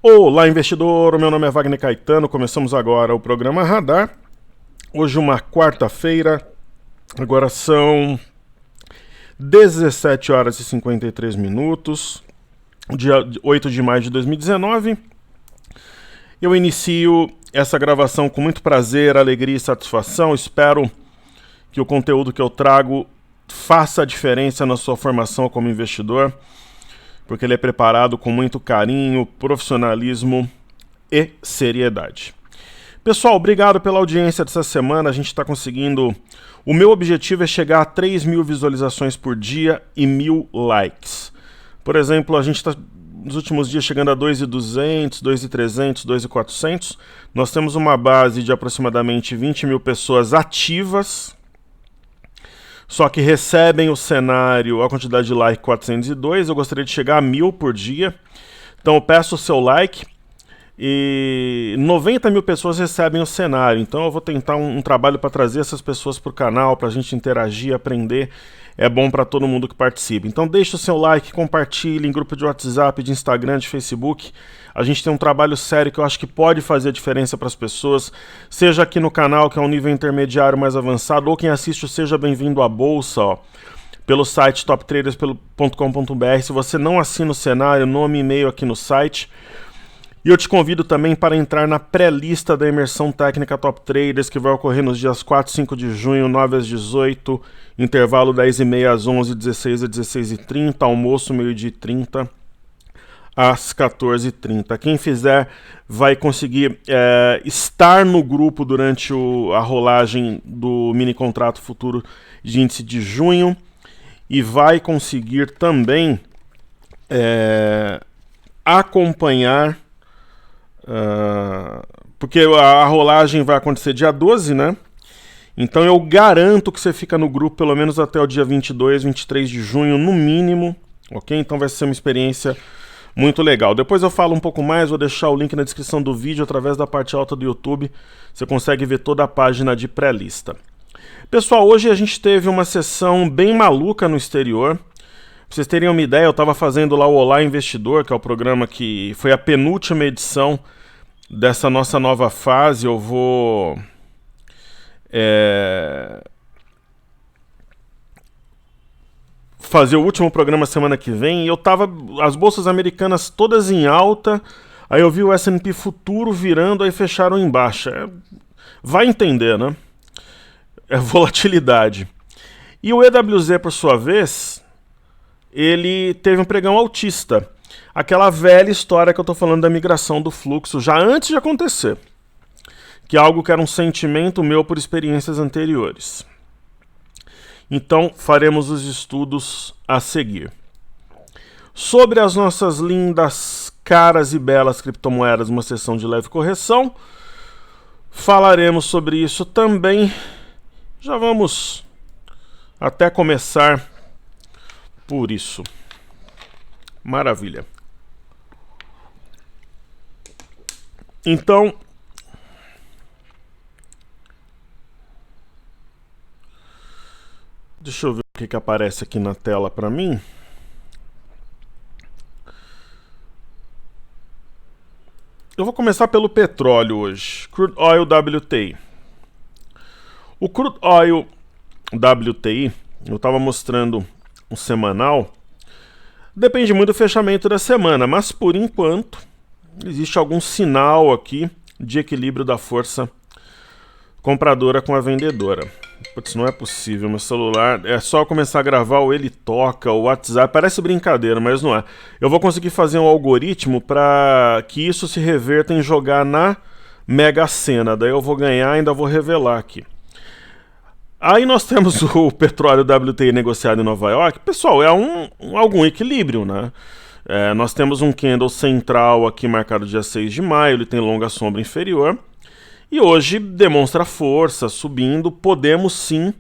Olá, investidor! O meu nome é Wagner Caetano. Começamos agora o programa Radar. Hoje uma quarta-feira. Agora são 17 horas e 53 minutos. Dia 8 de maio de 2019. Eu inicio essa gravação com muito prazer, alegria e satisfação. Espero que o conteúdo que eu trago faça a diferença na sua formação como investidor, porque ele é preparado com muito carinho, profissionalismo e seriedade. Pessoal, obrigado pela audiência dessa semana. A gente está conseguindo... O meu objetivo é chegar a 3.000 visualizações por dia e 1.000 likes. Por exemplo, a gente está nos últimos dias chegando a 2.200, 2.300, 2.400. Nós temos uma base de aproximadamente 20.000 pessoas ativas, só que recebem o cenário, a quantidade de like 402, eu gostaria de chegar a 1.000 por dia. Então eu peço o seu like e 90.000 pessoas recebem o cenário. Então eu vou tentar um trabalho para trazer essas pessoas para o canal, para a gente interagir, aprender. É bom para todo mundo que participa. Então deixe o seu like, compartilhe em grupo de WhatsApp, de Instagram, de Facebook. A gente tem um trabalho sério que eu acho que pode fazer a diferença para as pessoas, seja aqui no canal, que é um nível intermediário mais avançado, ou quem assiste o Seja Bem-vindo à Bolsa, pelo site toptraders.com.br. Se você não assina o cenário, nome e e-mail aqui no site. E eu te convido também para entrar na pré-lista da imersão técnica Top Traders, que vai ocorrer nos dias 4 e 5 de junho, 9 às 18, intervalo 10h30 às 11, 16 às 16h30, almoço meio-dia e 30 às 14h30. Quem fizer vai conseguir estar no grupo durante a rolagem do mini contrato futuro de índice de junho e vai conseguir também acompanhar, porque a rolagem vai acontecer dia 12, né? Então eu garanto que você fica no grupo pelo menos até o dia 22, 23 de junho, no mínimo, ok? Então vai ser uma experiência muito legal. Depois eu falo um pouco mais, vou deixar o link na descrição do vídeo, através da parte alta do YouTube, você consegue ver toda a página de pré-lista. Pessoal, hoje a gente teve uma sessão bem maluca no exterior. Pra vocês terem uma ideia, eu estava fazendo lá o Olá Investidor, que é o programa que foi a penúltima edição dessa nossa nova fase. Eu vou fazer o último programa semana que vem, e eu tava, as bolsas americanas todas em alta, aí eu vi o S&P futuro virando, aí fecharam em baixa. Vai entender, né? É volatilidade. E o EWZ, por sua vez, ele teve um pregão altista. Aquela velha história que eu tô falando da migração do fluxo, já antes de acontecer. Que é algo que era um sentimento meu por experiências anteriores. Então, faremos os estudos a seguir. Sobre as nossas lindas, caras e belas criptomoedas, uma sessão de leve correção. Falaremos sobre isso também. Já vamos até começar por isso. Maravilha. Então, deixa eu ver o que aparece aqui na tela para mim. Eu vou começar pelo petróleo hoje. Crude Oil WTI. O Crude Oil WTI, eu estava mostrando um semanal, depende muito do fechamento da semana, mas por enquanto existe algum sinal aqui de equilíbrio da força compradora com a vendedora. Putz, não é possível, meu celular, é só começar a gravar ou ele toca, o WhatsApp, parece brincadeira, mas não é. Eu vou conseguir fazer um algoritmo para que isso se reverta em jogar na Mega Sena, daí eu vou ganhar e ainda vou revelar aqui. Aí nós temos o petróleo WTI negociado em Nova York. Pessoal, é algum equilíbrio, né? Nós temos um candle central aqui marcado dia 6 de maio, ele tem longa sombra inferior. E hoje demonstra força, subindo. Podemos sim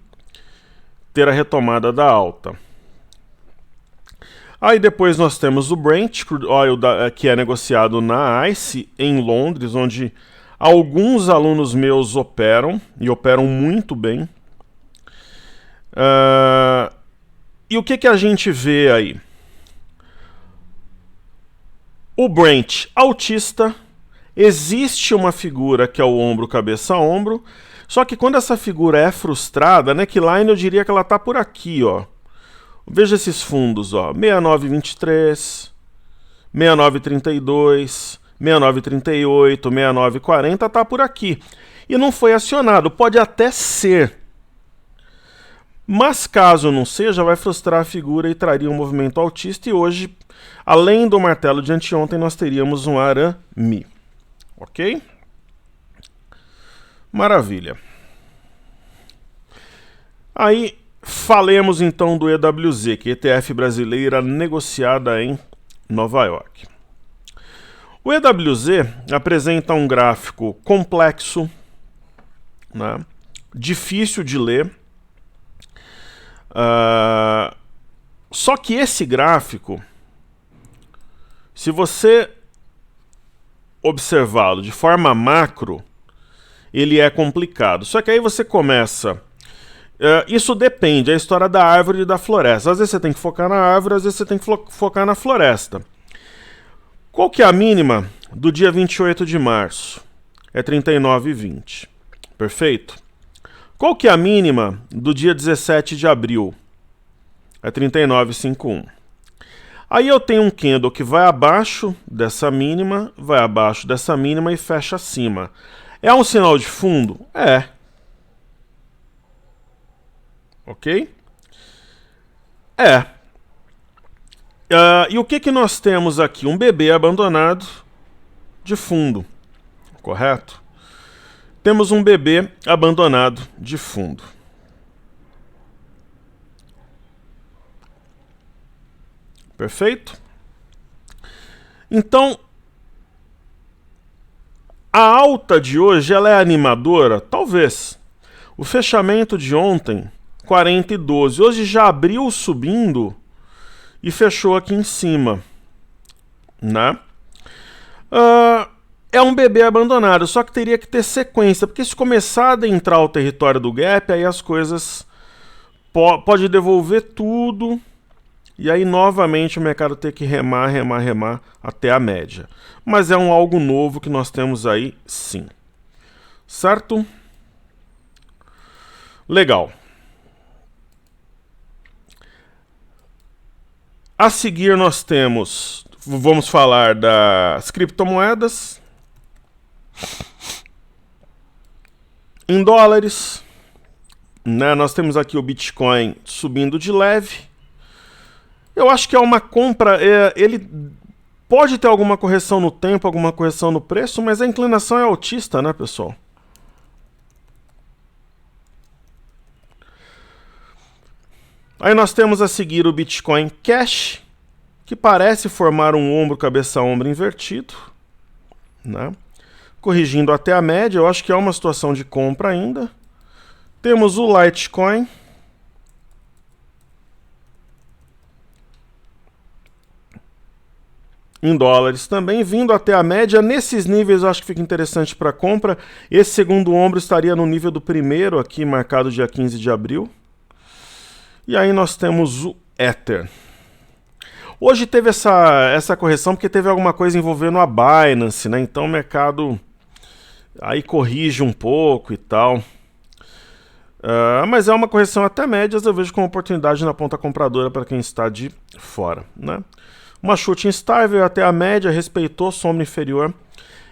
ter a retomada da alta. Aí depois nós temos o Brent, crude oil que é negociado na ICE em Londres, onde alguns alunos meus operam, e operam muito bem. E o que a gente vê aí? O Brent altista, existe uma figura que é o ombro, cabeça, ombro, só que quando essa figura é frustrada, neckline eu diria que ela está por aqui, ó. Veja esses fundos, ó, 6923, 6932, 6938, 6940, está por aqui. E não foi acionado, pode até ser. Mas caso não seja, vai frustrar a figura e traria um movimento altista. E hoje, além do martelo de anteontem, nós teríamos um arame. Ok? Maravilha. Aí, falemos então do EWZ, que é ETF brasileira negociada em Nova York. O EWZ apresenta um gráfico complexo, né? Difícil de ler. Só que esse gráfico, se você observá-lo de forma macro, ele é complicado. Só que aí você começa... isso depende, é a história da árvore e da floresta. Às vezes você tem que focar na árvore, às vezes você tem que focar na floresta. Qual que é a mínima do dia 28 de março? É 39,20. Perfeito? Qual que é a mínima do dia 17 de abril? É 39,51. Aí eu tenho um candle que vai abaixo dessa mínima, vai abaixo dessa mínima e fecha acima. É um sinal de fundo? É. Ok? É. E o que nós temos aqui? Um bebê abandonado de fundo. Correto? Temos um bebê abandonado de fundo. Perfeito? Então, a alta de hoje ela é animadora? Talvez. O fechamento de ontem, 40,12. Hoje já abriu subindo e fechou aqui em cima. Né? É um bebê abandonado, só que teria que ter sequência, porque se começar a adentrar o território do gap, aí as coisas pode devolver tudo, e aí novamente o mercado ter que remar até a média. Mas é algo novo que nós temos aí, sim. Certo? Legal. A seguir nós temos, vamos falar das criptomoedas. Em dólares, né, nós temos aqui o Bitcoin subindo de leve. Eu acho que é uma compra, ele pode ter alguma correção no tempo, alguma correção no preço, mas a inclinação é altista, né, pessoal? Aí nós temos a seguir o Bitcoin Cash, que parece formar um ombro, cabeça, ombro invertido, né? Corrigindo até a média, eu acho que é uma situação de compra ainda. Temos o Litecoin. Em dólares também, vindo até a média. Nesses níveis eu acho que fica interessante para compra. Esse segundo ombro estaria no nível do primeiro, aqui marcado dia 15 de abril. E aí nós temos o Ether. Hoje teve essa correção porque teve alguma coisa envolvendo a Binance, né? Então o mercado aí corrige um pouco e tal. Mas é uma correção até médias, eu vejo como oportunidade na ponta compradora para quem está de fora, né? Uma chute instável até a média, respeitou sombra inferior,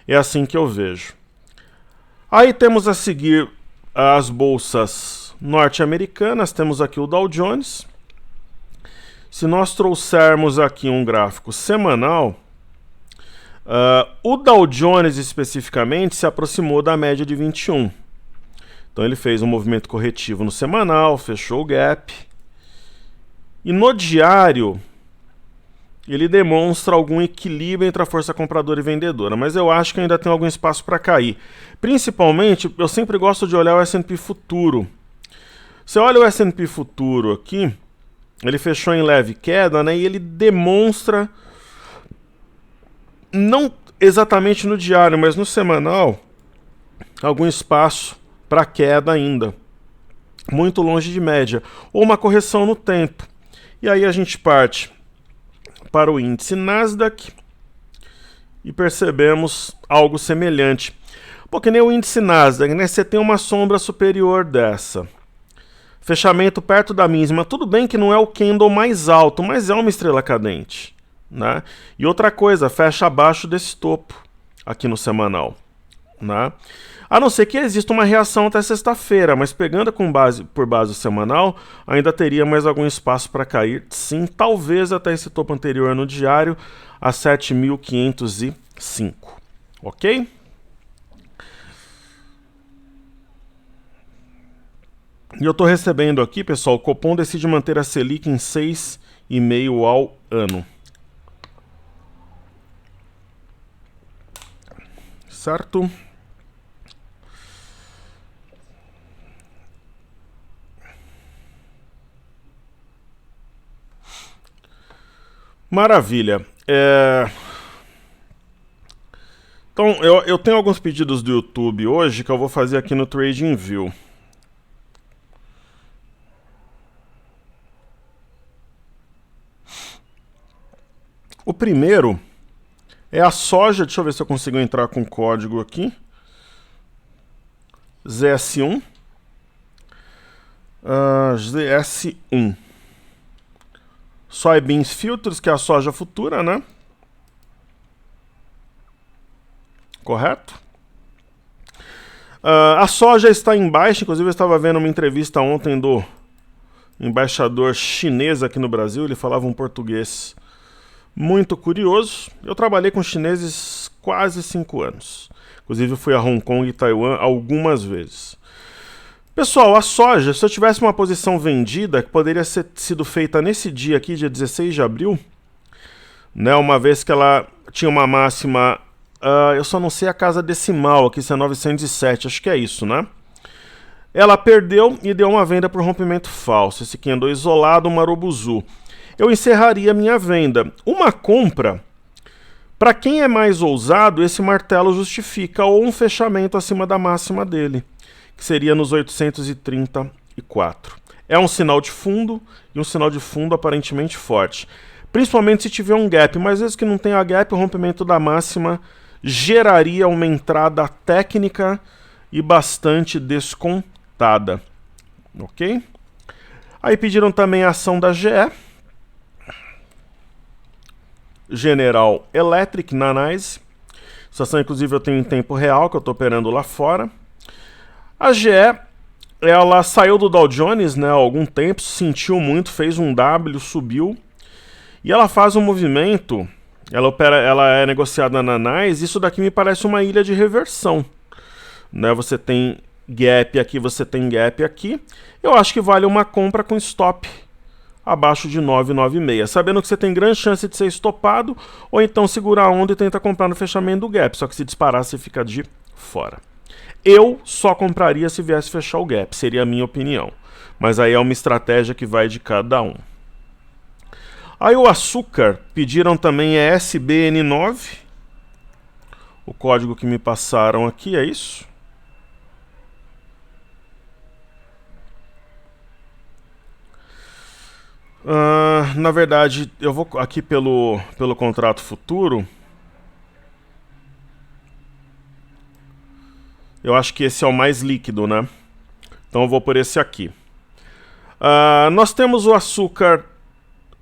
é assim que eu vejo. Aí temos a seguir as bolsas norte-americanas, temos aqui o Dow Jones. Se nós trouxermos aqui um gráfico semanal, o Dow Jones especificamente se aproximou da média de 21. Então ele fez um movimento corretivo no semanal, fechou o gap. E no diário, ele demonstra algum equilíbrio entre a força compradora e vendedora, mas eu acho que ainda tem algum espaço para cair. Principalmente, eu sempre gosto de olhar o S&P futuro. Você olha o S&P futuro aqui, ele fechou em leve queda, né? E ele demonstra, não exatamente no diário, mas no semanal, algum espaço para queda ainda, muito longe de média, ou uma correção no tempo. E aí a gente parte para o índice Nasdaq. e percebemos algo semelhante. Pô, que nem o índice Nasdaq, né? Você tem uma sombra superior dessa. Fechamento perto da mesma. Tudo bem que não é o candle mais alto, mas é uma estrela cadente, né? E outra coisa, fecha abaixo desse topo aqui no semanal, né? A não ser que exista uma reação até sexta-feira, mas pegando por base o semanal, ainda teria mais algum espaço para cair, sim, talvez até esse topo anterior no diário, a 7.505, ok? E eu estou recebendo aqui, pessoal, o Copom decide manter a Selic em 6,5% ao ano. Certo? Maravilha. Então, eu tenho alguns pedidos do YouTube hoje que eu vou fazer aqui no TradingView. O primeiro é a soja. Deixa eu ver se eu consigo entrar com o código aqui. ZS1. ZS1. Soybeans Futures, que é a soja futura, né? Correto? A soja está em baixa. Inclusive eu estava vendo uma entrevista ontem do embaixador chinês aqui no Brasil. Ele falava um português muito curioso. Eu trabalhei com chineses quase 5 anos. Inclusive fui a Hong Kong e Taiwan algumas vezes. Pessoal, a soja, se eu tivesse uma posição vendida, que poderia ter sido feita nesse dia aqui, dia 16 de abril, né, uma vez que ela tinha uma máxima, eu só não sei a casa decimal aqui, se é 907, acho que é isso, né? Ela perdeu e deu uma venda por rompimento falso, esse candle isolado, Marubuzu. Eu encerraria minha venda. Uma compra, para quem é mais ousado, esse martelo justifica ou um fechamento acima da máxima dele, que seria nos 834. É um sinal de fundo, e um sinal de fundo aparentemente forte. Principalmente se tiver um gap, mas às vezes que não tem a gap, o rompimento da máxima geraria uma entrada técnica e bastante descontada. Ok? Aí pediram também a ação da GE. General Electric, na análise. Essa ação, inclusive, eu tenho em tempo real, que eu estou operando lá fora. A GE, ela saiu do Dow Jones, né, há algum tempo, sentiu muito, fez um W, subiu. E ela faz um movimento, ela é negociada na NYSE, isso daqui me parece uma ilha de reversão. Né, você tem gap aqui, você tem gap aqui. Eu acho que vale uma compra com stop abaixo de 9,96, sabendo que você tem grande chance de ser estopado, ou então segurar a onda e tenta comprar no fechamento do gap, só que se disparar você fica de fora. Eu só compraria se viesse fechar o gap, seria a minha opinião. Mas aí é uma estratégia que vai de cada um. Aí o açúcar, pediram também SBN9. O código que me passaram aqui é isso. Na verdade, eu vou aqui pelo contrato futuro. Eu acho que esse é o mais líquido, né? Então eu vou por esse aqui. Nós temos o açúcar,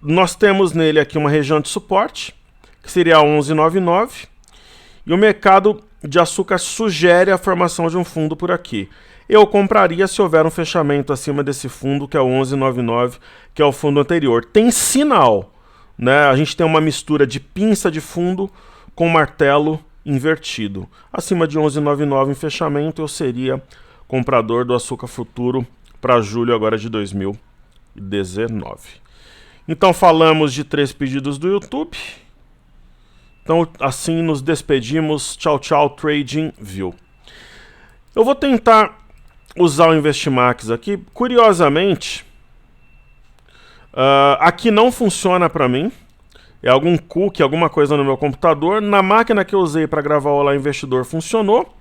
nós temos nele aqui uma região de suporte, que seria a 11,99. E o mercado de açúcar sugere a formação de um fundo por aqui. Eu compraria se houver um fechamento acima desse fundo, que é o 11,99, que é o fundo anterior. Tem sinal, né? A gente tem uma mistura de pinça de fundo com martelo invertido. Acima de 11,99 em fechamento, eu seria comprador do açúcar futuro para julho agora de 2019. Então falamos de 3 pedidos do YouTube. Então assim nos despedimos. Tchau, tchau, TradingView. Eu vou tentar usar o Investimax aqui. Curiosamente, aqui não funciona para mim. É algum cookie, alguma coisa no meu computador. Na máquina que eu usei para gravar o Olá Investidor funcionou.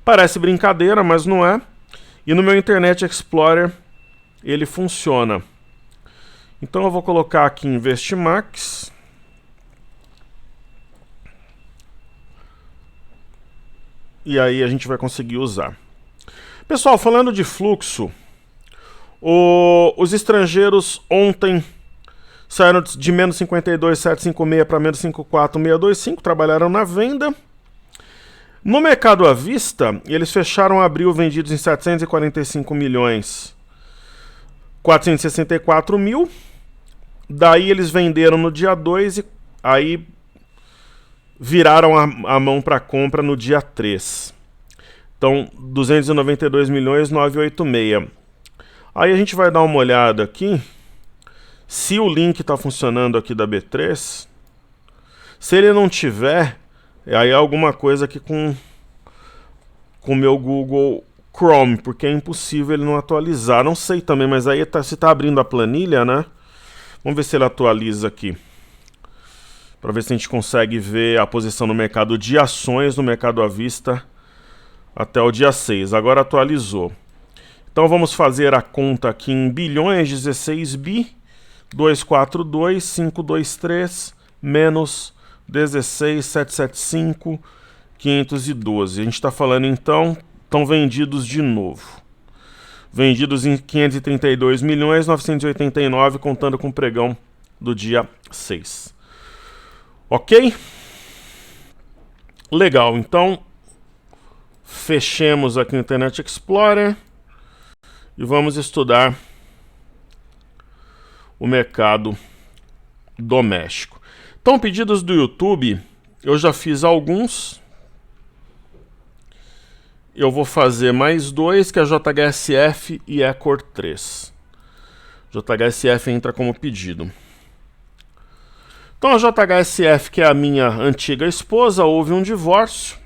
Parece brincadeira, mas não é. E no meu Internet Explorer ele funciona. Então eu vou colocar aqui Investimax. E aí a gente vai conseguir usar. Pessoal, falando de fluxo, os estrangeiros ontem saíram de menos 52,756 para menos 54,625, trabalharam na venda. No mercado à vista, eles fecharam abril vendidos em 745 milhões 464 mil. Daí eles venderam no dia 2 e aí viraram a mão para compra no dia 3. Então, 292 milhões 986. Aí a gente vai dar uma olhada aqui se o link está funcionando aqui da B3. Se ele não tiver, aí é alguma coisa aqui com o meu Google Chrome, porque é impossível ele não atualizar. Não sei também, mas aí se está abrindo a planilha, né? Vamos ver se ele atualiza aqui, para ver se a gente consegue ver a posição no mercado de ações, no mercado à vista, até o dia 6. Agora atualizou. Então vamos fazer a conta aqui em bilhões, 16 bi, 242, 523, menos 16, 775, 512. A gente está falando então, estão vendidos de novo. Vendidos em 532 milhões 989, contando com o pregão do dia 6. Ok? Legal, então fechemos aqui o Internet Explorer e vamos estudar o mercado doméstico. Então, pedidos do YouTube, eu já fiz alguns. Eu vou fazer mais dois, que é JHSF e Ecor 3. JHSF entra como pedido. Então a JHSF, que é a minha antiga esposa, houve um divórcio.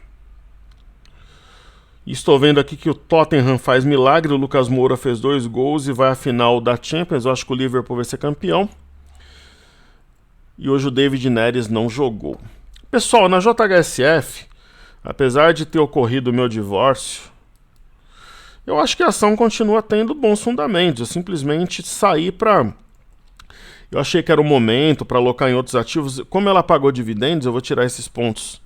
Estou vendo aqui que o Tottenham faz milagre, o Lucas Moura fez 2 gols e vai à final da Champions. Eu acho que o Liverpool vai ser campeão. E hoje o David Neres não jogou. Pessoal, na JHSF, apesar de ter ocorrido o meu divórcio, eu acho que a ação continua tendo bons fundamentos. Eu simplesmente saí para... Eu achei que era o momento para alocar em outros ativos. Como ela pagou dividendos, eu vou tirar esses pontos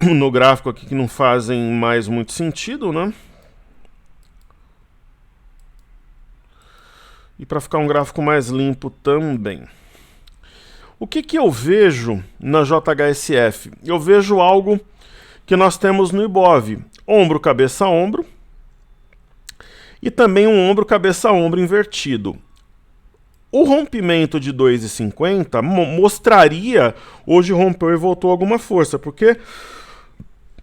no gráfico aqui que não fazem mais muito sentido, né? E para ficar um gráfico mais limpo também. O que eu vejo na JHSF? Eu vejo algo que nós temos no Ibov. Ombro, cabeça, ombro. E também um ombro, cabeça, ombro invertido. O rompimento de 2,50 mostraria, hoje rompeu e voltou alguma força, porque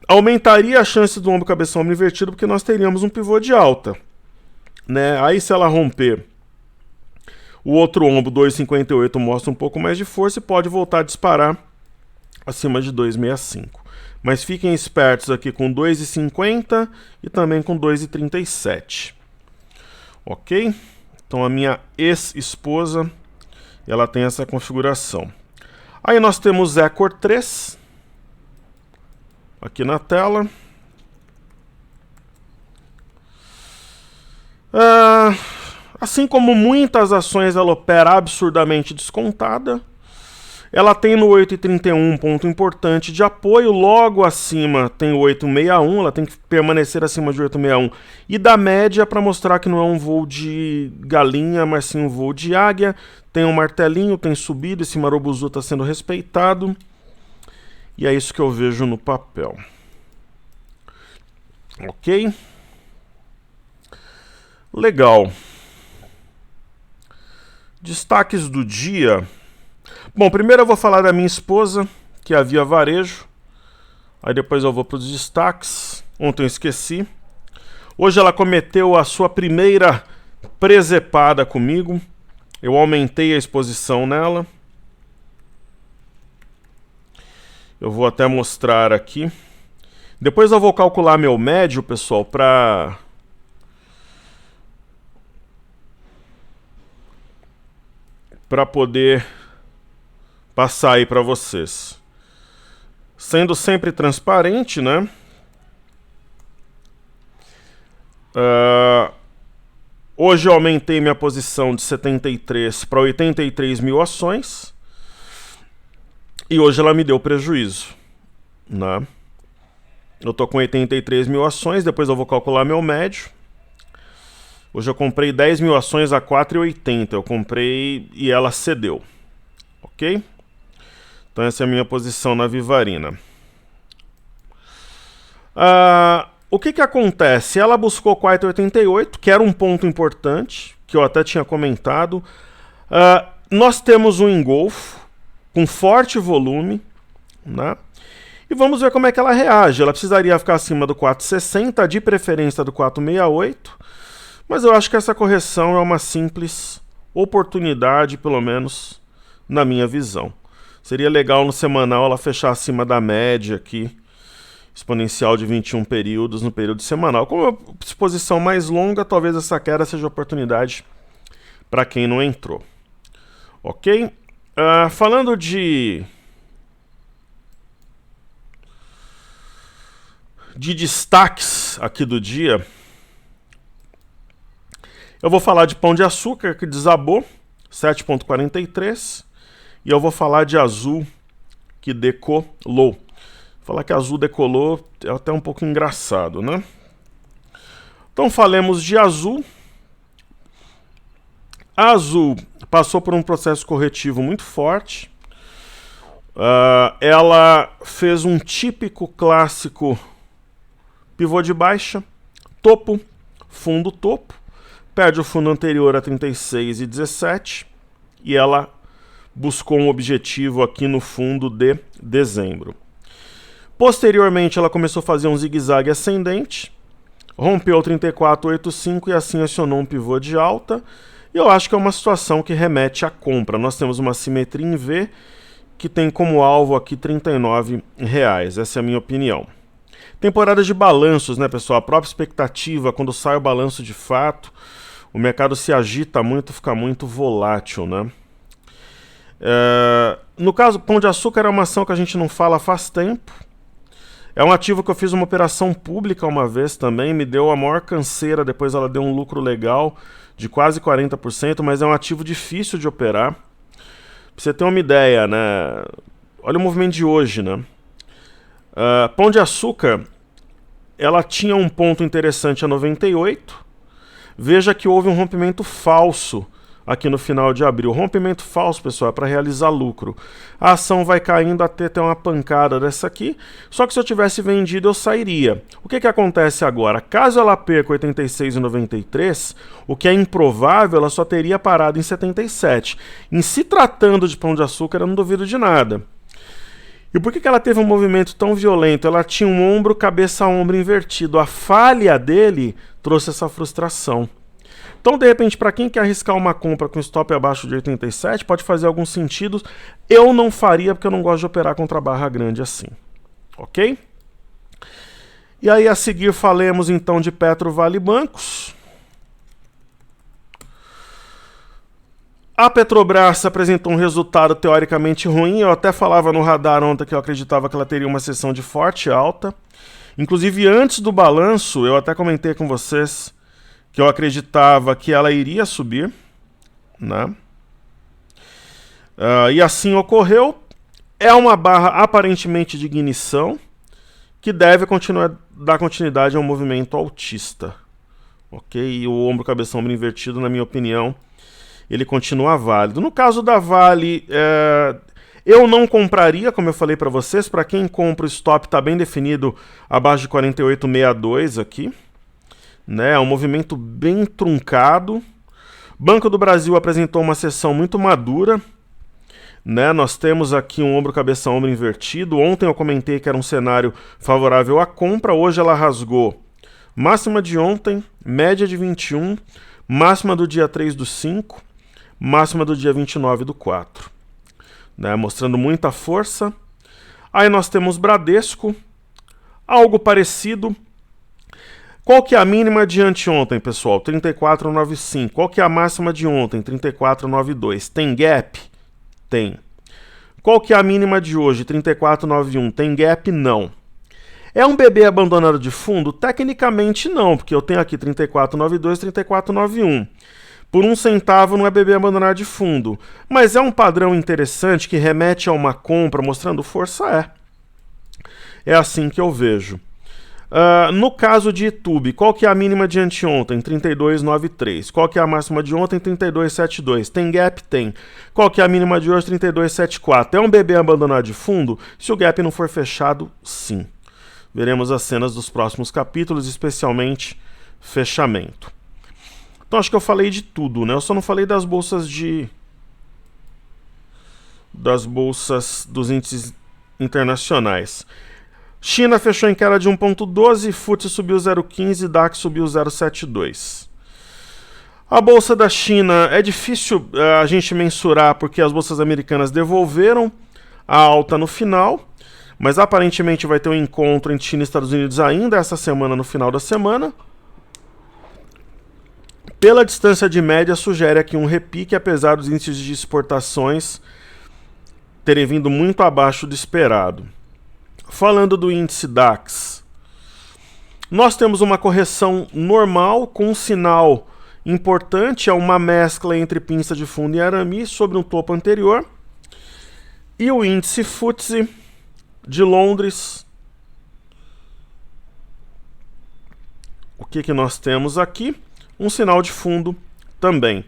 aumentaria a chance do ombro, cabeça, ombro invertido, porque nós teríamos um pivô de alta, né? Aí se ela romper, o outro ombro, 2,58, mostra um pouco mais de força e pode voltar a disparar acima de 2,65. Mas fiquem espertos aqui com 2,50 e também com 2,37. Ok? Então a minha ex-esposa, ela tem essa configuração. Aí nós temos Ecor 3, aqui na tela. Assim como muitas ações, ela opera absurdamente descontada. Ela tem no 8,31 um ponto importante de apoio, logo acima tem o 8,61, ela tem que permanecer acima de 8,61 e da média para mostrar que não é um voo de galinha, mas sim um voo de águia. Tem um martelinho, tem subida, esse marobuzu está sendo respeitado e é isso que eu vejo no papel. Ok? Legal. Destaques do dia. Bom, primeiro eu vou falar da minha esposa, que é a Via Varejo. Aí depois eu vou para os destaques. Ontem eu esqueci. Hoje ela cometeu a sua primeira presepada comigo. Eu aumentei a exposição nela. Eu vou até mostrar aqui. Depois eu vou calcular meu médio, pessoal, para poder passar aí para vocês. Sendo sempre transparente, né? Hoje eu aumentei minha posição de 73 para 83 mil ações. E hoje ela me deu prejuízo, né? Eu tô com 83 mil ações, depois eu vou calcular meu médio. Hoje eu comprei 10 mil ações a 4,80. Eu comprei e ela cedeu. Ok? Então essa é a minha posição na Vivarina. O que acontece? Ela buscou 4,88, que era um ponto importante, que eu até tinha comentado. Nós temos um engolfo com forte volume, né? E vamos ver como é que ela reage. Ela precisaria ficar acima do 4,60, de preferência do 4,68, mas eu acho que essa correção é uma simples oportunidade, pelo menos na minha visão. Seria legal no semanal ela fechar acima da média aqui, exponencial de 21 períodos no período semanal. Como é uma exposição mais longa, talvez essa queda seja oportunidade para quem não entrou. Ok? Falando de destaques aqui do dia, eu vou falar de Pão de Açúcar, que desabou, 7,43, e eu vou falar de Azul, que decolou. Falar que Azul decolou é até um pouco engraçado, né? Então falemos de Azul. A Azul passou por um processo corretivo muito forte. Ela fez um típico clássico pivô de baixa, topo, fundo, topo, perde o fundo anterior a 36,17 e ela buscou um objetivo aqui no fundo de dezembro. Posteriormente ela começou a fazer um zigue-zague ascendente, rompeu 34,85 e assim acionou um pivô de alta. E eu acho que é uma situação que remete à compra. Nós temos uma simetria em V que tem como alvo aqui R$ 39. Essa é a minha opinião. Temporada de balanços, né, pessoal? A própria expectativa, quando sai o balanço de fato, o mercado se agita muito, fica muito volátil, né? No caso, Pão de Açúcar é uma ação que a gente não fala faz tempo. É um ativo que eu fiz uma operação pública uma vez também, me deu a maior canseira, depois ela deu um lucro legal de quase 40%, mas é um ativo difícil de operar. Pra você ter uma ideia, né? Olha o movimento de hoje, né? Pão de Açúcar, ela tinha um ponto interessante a 98. Veja que houve um rompimento falso aqui no final de abril. Rompimento falso, pessoal, é para realizar lucro. A ação vai caindo até ter uma pancada dessa aqui. Só que se eu tivesse vendido, eu sairia. O que acontece agora? Caso ela perca 86,93, o que é improvável, ela só teria parado em 77. Em se tratando de Pão de Açúcar, eu não duvido de nada. E por que ela teve um movimento tão violento? Ela tinha um ombro, cabeça a ombro invertido. A falha dele trouxe essa frustração. Então, de repente, para quem quer arriscar uma compra com stop abaixo de 87, pode fazer alguns sentidos. Eu não faria, porque eu não gosto de operar contra barra grande assim. Ok? E aí, a seguir, falemos então de Petro Vale Bancos. A Petrobras apresentou um resultado teoricamente ruim. Eu até falava no radar ontem que eu acreditava que ela teria uma sessão de forte alta. Inclusive, antes do balanço, eu até comentei com vocês que eu acreditava que ela iria subir, né? E assim ocorreu. É uma barra aparentemente de ignição que deve dar continuidade ao movimento altista. Ok? E o ombro, cabeça, ombro invertido, na minha opinião, ele continua válido. No caso da Vale, eu não compraria, como eu falei para vocês. Para quem compra, o stop está bem definido abaixo de 48,62 aqui. Né? É um movimento bem truncado. Banco do Brasil apresentou uma sessão muito madura. Né? Nós temos aqui um ombro, cabeça, ombro invertido. Ontem eu comentei que era um cenário favorável à compra. Hoje ela rasgou máxima de ontem, média de 21, máxima do dia 3/5, máxima do dia 29/4. Né? Mostrando muita força. Aí nós temos Bradesco, algo parecido. Qual que é a mínima de anteontem, pessoal? 34,95. Qual que é a máxima de ontem? 34,92. Tem gap? Tem. Qual que é a mínima de hoje? 34,91. Tem gap? Não. É um bebê abandonado de fundo? Tecnicamente não, porque eu tenho aqui 34,92, 34,91. Por 1 centavo não é bebê abandonado de fundo. Mas é um padrão interessante que remete a uma compra mostrando força? É assim que eu vejo. No caso de YouTube, qual que é a mínima de anteontem? 32,93. Qual que é a máxima de ontem? 32,72. Tem gap? Tem. Qual que é a mínima de hoje? 32,74. É um bebê abandonado de fundo? Se o gap não for fechado, sim. Veremos as cenas dos próximos capítulos, especialmente fechamento. Então acho que eu falei de tudo, né? Eu só não falei das bolsas dos índices internacionais. China fechou em queda de 1,12, FTSE subiu 0,15, DAX subiu 0,72. A bolsa da China é difícil a gente mensurar porque as bolsas americanas devolveram a alta no final, mas aparentemente vai ter um encontro entre China e Estados Unidos ainda essa semana, no final da semana. Pela distância de média, sugere aqui um repique, apesar dos índices de exportações terem vindo muito abaixo do esperado. Falando do índice DAX, nós temos uma correção normal com um sinal importante, é uma mescla entre pinça de fundo e arame sobre um topo anterior. E o índice FTSE de Londres, o que nós temos aqui? Um sinal de fundo também.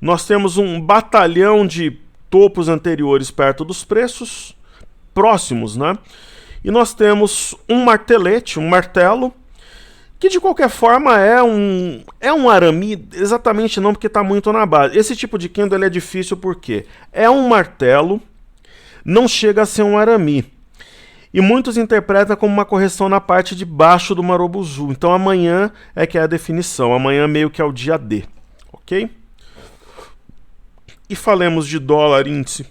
Nós temos um batalhão de topos anteriores perto dos preços, próximos, né? E nós temos um martelete, um martelo, que de qualquer forma é um arame, exatamente não porque está muito na base. Esse tipo de candle é difícil porque é um martelo, não chega a ser um arame. E muitos interpretam como uma correção na parte de baixo do Marubozu. Então amanhã é que é a definição, amanhã meio que é o dia D, ok? E falemos de dólar índice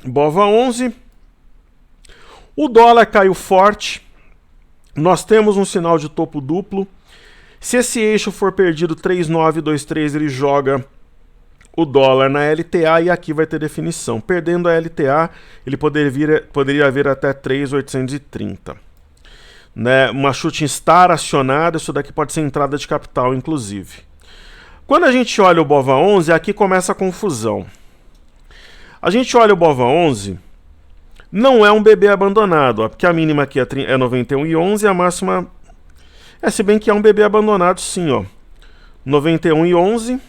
BOVA11. O dólar caiu forte, nós temos um sinal de topo duplo. Se esse eixo for perdido 3,923, ele joga o dólar na LTA e aqui vai ter definição. Perdendo a LTA, ele poderia vir até 3,830. Né? Uma shooting star acionada, isso daqui pode ser entrada de capital, inclusive. Quando a gente olha o BOVA11, aqui começa a confusão. A gente olha o BOVA11... não é um bebê abandonado, ó, porque a mínima aqui é 91,11 e a máxima... se bem que é um bebê abandonado sim, ó. 91,11,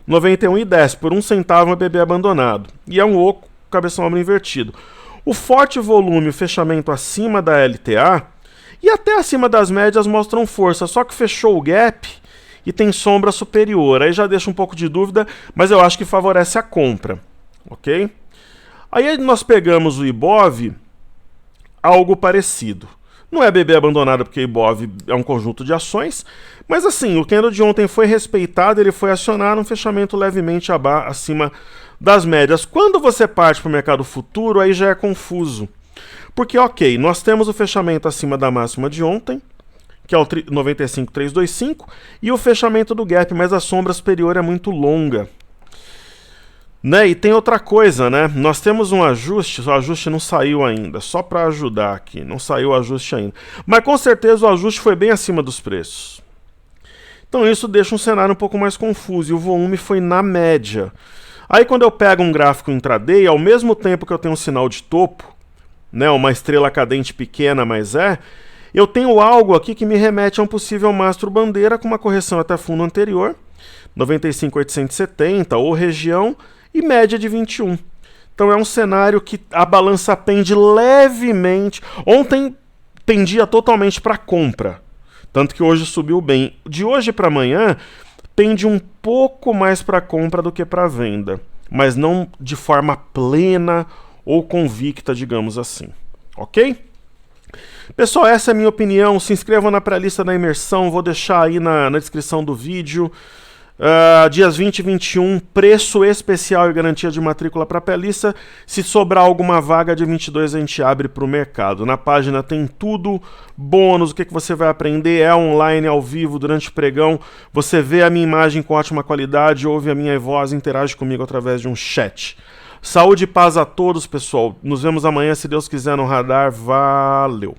91,10. Por 1 centavo é um bebê abandonado. E é um oco, cabeção ombro invertido. O forte volume, o fechamento acima da LTA e até acima das médias mostram força, só que fechou o gap e tem sombra superior. Aí já deixa um pouco de dúvida, mas eu acho que favorece a compra, ok? Aí nós pegamos o IBOV, algo parecido. Não é bebê abandonado porque o IBOV é um conjunto de ações, mas assim, o candle de ontem foi respeitado, ele foi acionado um fechamento levemente acima das médias. Quando você parte para o mercado futuro, aí já é confuso. Porque, ok, nós temos o fechamento acima da máxima de ontem, que é o 95,325, e o fechamento do gap, mas a sombra superior é muito longa. Né? E tem outra coisa, né? Nós temos um ajuste, o ajuste não saiu ainda, só para ajudar aqui, não saiu o ajuste ainda. Mas com certeza o ajuste foi bem acima dos preços. Então isso deixa um cenário um pouco mais confuso, e o volume foi na média. Aí quando eu pego um gráfico intraday, ao mesmo tempo que eu tenho um sinal de topo, né, uma estrela cadente pequena, mas eu tenho algo aqui que me remete a um possível mastro bandeira com uma correção até fundo anterior, 95,870 ou região, e média de 21. Então é um cenário que a balança pende levemente. Ontem pendia totalmente para compra, tanto que hoje subiu bem. De hoje para amanhã pende um pouco mais para compra do que para venda, mas não de forma plena ou convicta, digamos assim. Ok? Pessoal, essa é a minha opinião. Se inscrevam na pré-lista da imersão, vou deixar aí na descrição do vídeo. Dias 20 e 21, preço especial e garantia de matrícula para pré-lista. Se sobrar alguma vaga de 22, a gente abre para o mercado. Na página tem tudo, bônus, o que você vai aprender, é online, ao vivo, durante o pregão. Você vê a minha imagem com ótima qualidade, ouve a minha voz, interage comigo através de um chat. Saúde e paz a todos, pessoal. Nos vemos amanhã, se Deus quiser, no radar. Valeu!